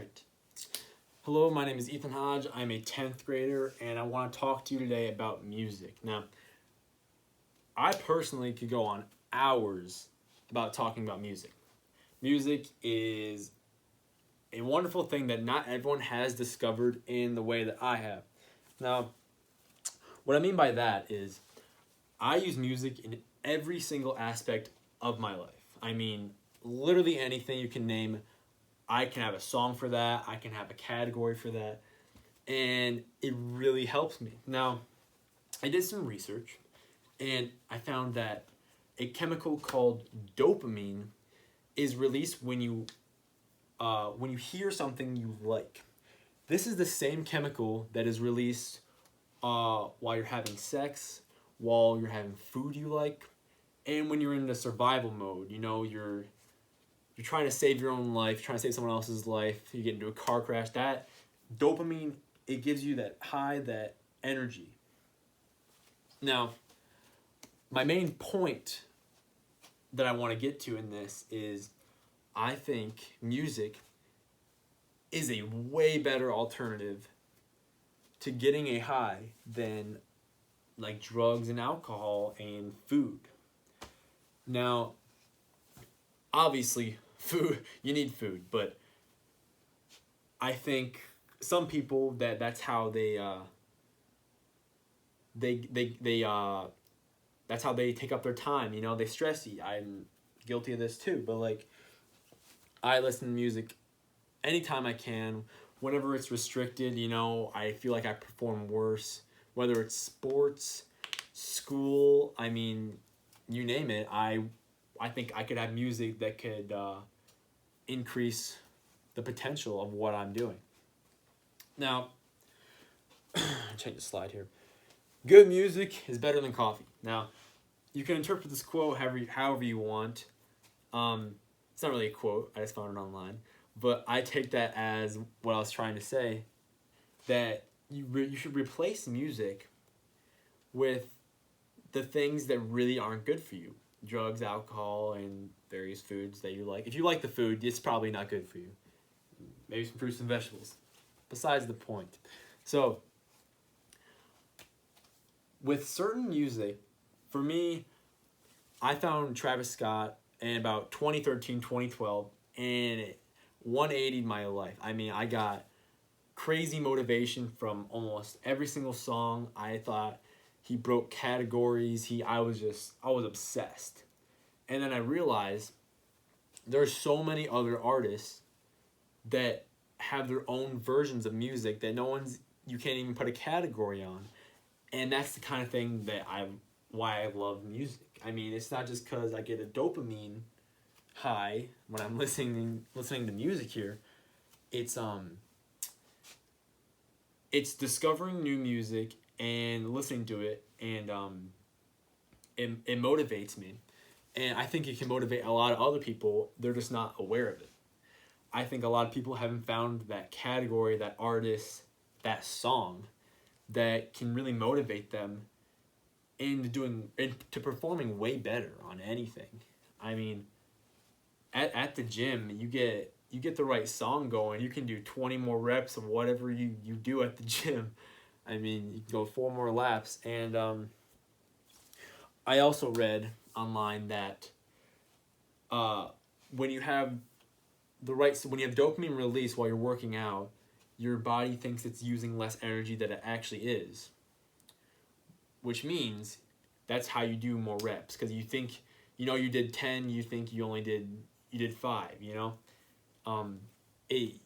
right. Hello, my name is Ethan Hodge. I'm a 10th grader, and I want to talk to you today about music. Now, I personally could go on hours about talking about music. Music is a wonderful thing that not everyone has discovered in the way that I have. Now, what I mean by that is I use music in every single aspect of my life. I mean, literally anything you can name, I can have a song for that, I can have a category for that, and it really helps me. Now, I did some research and I found that a chemical called dopamine is released when you hear something you like. This is the same chemical that is released while you're having sex, while you're having food you like, and when you're in the survival mode. You're trying to save your own life, trying to save someone else's life. You get into a car crash. That dopamine, it gives you that high, that energy. Now, my main point that I want to get to in this is I think music is a way better alternative to getting a high than like drugs and alcohol and food. Now, obviously, food, you need food, but I think some people that's how they that's how they take up their time. They stress eat. I'm guilty of this too, but like I listen to music anytime I can. Whenever it's restricted, I feel like I perform worse. Whether it's sports, school, I mean, you name it. I think I could have music that could increase the potential of what I'm doing. Now, change the slide here. Good music is better than coffee. Now, you can interpret this quote however you want. It's not really a quote. I just found it online. But I take that as what I was trying to say, that you should replace music with the things that really aren't good for you. Drugs, alcohol, and various foods that you like. If you like the food, it's probably not good for you. Maybe some fruits and vegetables. Besides the point. So, with certain music, for me, I found Travis Scott in about 2013, 2012, and it 180'd my life. I mean, I got crazy motivation from almost every single song. I thought he broke categories. I was obsessed. And then I realized there's so many other artists that have their own versions of music that you can't even put a category on. And that's the kind of thing why I love music. I mean, it's not just because I get a dopamine high when I'm listening to music here. It's discovering new music and listening to it, and it motivates me. And I think it can motivate a lot of other people. They're just not aware of it. I think a lot of people haven't found that category, that artist, that song that can really motivate them into performing way better on anything. I mean, at the gym, you get the right song going, you can do 20 more reps of whatever you do at the gym. I mean, you can go 4 more laps. And I also read online that when you have when you have dopamine release while you're working out, your body thinks it's using less energy than it actually is. Which means that's how you do more reps, because you think you did 10, you think you did 5. It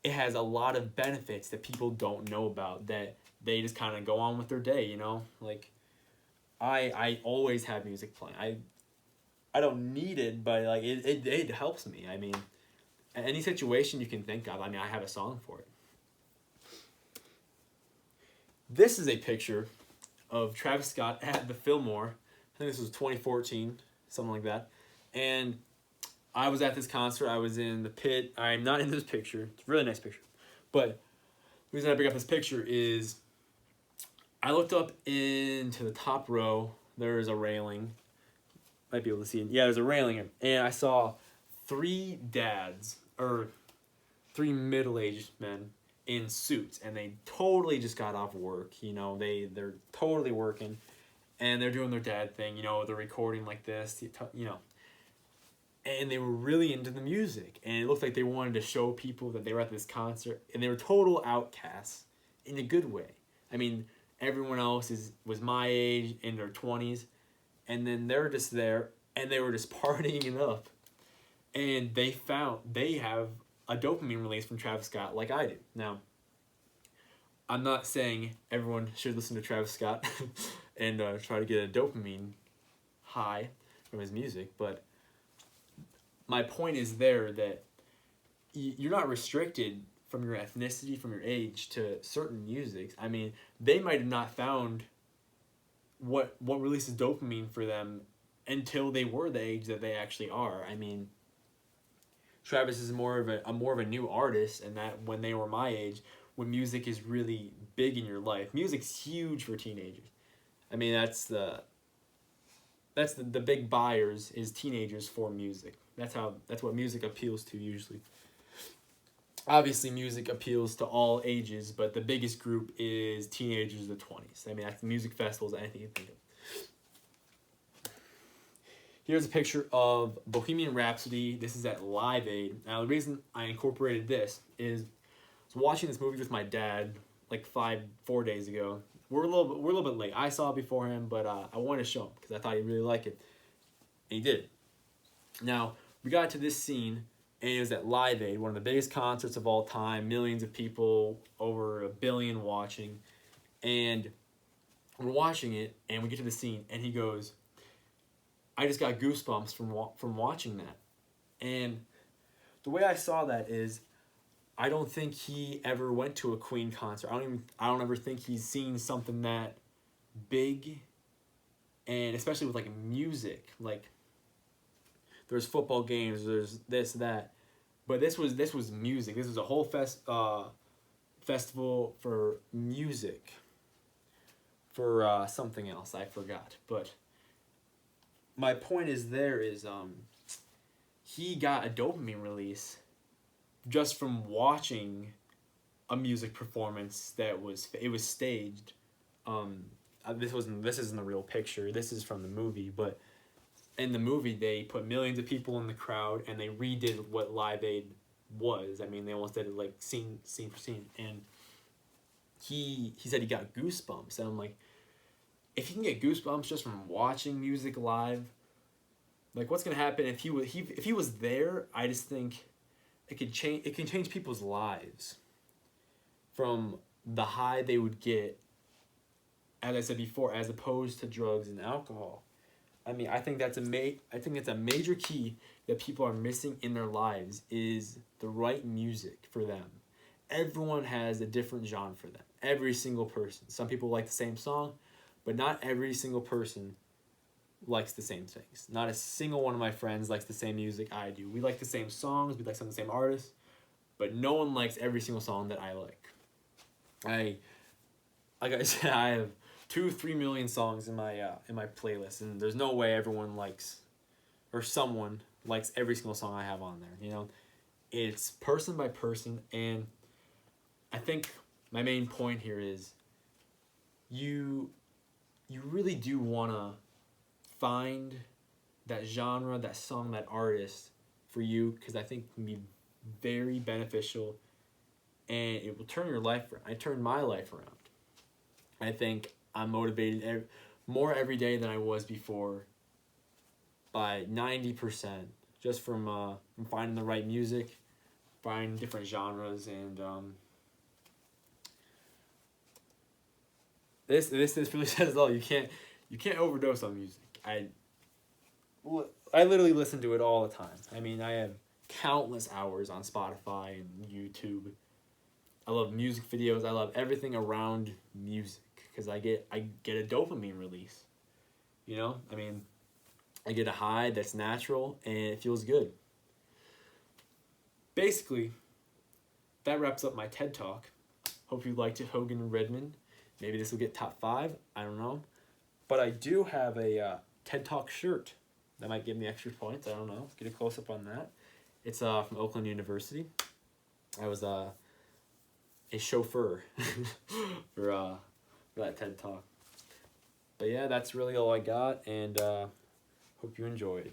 has a lot of benefits that people don't know about, that they just kind of go on with their day. Like I always have music playing. I don't need it, but like it helps me. I mean, any situation you can think of, I mean, I have a song for it. This is a picture of Travis Scott at the Fillmore. I think this was 2014, something like that. And I was at this concert. I was in the pit. I'm not in this picture. It's a really nice picture. But the reason I bring up this picture is I looked up into the top row. There is a railing. Might be able to see it. Yeah, there's a railing here. And I saw 3 dads, or three middle-aged men in suits, and they totally just got off work. You know, they're totally working, and they're doing their dad thing. You know, they're recording like this. You know, and they were really into the music, and it looked like they wanted to show people that they were at this concert, and they were total outcasts in a good way. I mean, everyone else was my age, in their 20s, and then they're just there, and they were just partying it up, and they have a dopamine release from Travis Scott like I do. Now, I'm not saying everyone should listen to Travis Scott and try to get a dopamine high from his music, but my point is there that you're not restricted from your ethnicity, from your age, to certain music. I mean, they might have not found what releases dopamine for them until they were the age that they actually are. I mean, Travis is more of a new artist, and that when they were my age, when music is really big in your life, music's huge for teenagers. I mean, that's the big buyers is teenagers for music. That's what music appeals to usually. Obviously, music appeals to all ages, but the biggest group is teenagers of the 20s. I mean, that's music festivals, anything you think of. Here's a picture of Bohemian Rhapsody. This is at Live Aid. Now, the reason I incorporated this is I was watching this movie with my dad like 4 days ago. We're a little bit late. I saw it before him, but I wanted to show him because I thought he'd really like it, and he did. Now, we got to this scene, and it was at Live Aid, one of the biggest concerts of all time, millions of people, over 1 billion watching, and we're watching it, and we get to the scene, and he goes, I just got goosebumps from watching that. And the way I saw that is, I don't think he ever went to a Queen concert. I don't ever think he's seen something that big, and especially with like music. Like, there's football games, there's this, that, but this was music. This was a whole festival for music, for something else I forgot. But my point is he got a dopamine release just from watching a music performance that was staged. This isn't the real picture. This is from the movie, but in the movie they put millions of people in the crowd and they redid what Live Aid was. I mean, they almost did it like scene for scene, and he said he got goosebumps, and I'm like, if you can get goosebumps just from watching music live, like what's gonna happen if he was there? I just think it can change people's lives from the high they would get, as I said before, as opposed to drugs and alcohol. I mean, I think that's a major key that people are missing in their lives is the right music for them. Everyone has a different genre for them. Every single person. Some people like the same song, but not every single person likes the same things. Not a single one of my friends likes the same music I do. We like the same songs, we like some of the same artists, but no one likes every single song that I like. Like I said, I have 2-3 million songs in my playlist, and there's no way everyone likes, or someone likes every single song I have on there. You know, it's person by person, and I think my main point here is you really do want to find that genre, that song, that artist for you, because I think it can be very beneficial and it will turn your life around. I turned my life around. I think I'm motivated more every day than I was before by 90%, just from finding the right music, finding different genres, and this really says it all. You can't overdose on music. I literally listen to it all the time. I mean, I have countless hours on Spotify and YouTube. I love music videos. I love everything around music because I get a dopamine release. You know, I mean, I get a high that's natural and it feels good. Basically, that wraps up my TED Talk. Hope you liked it, Hogan and Redmond. Maybe this will get top 5. I don't know. But I do have a TED Talk shirt. That might give me extra points. I don't know. Let's get a close-up on that. It's from Oakland University. I was a chauffeur for that TED Talk. But yeah, that's really all I got, and hope you enjoyed.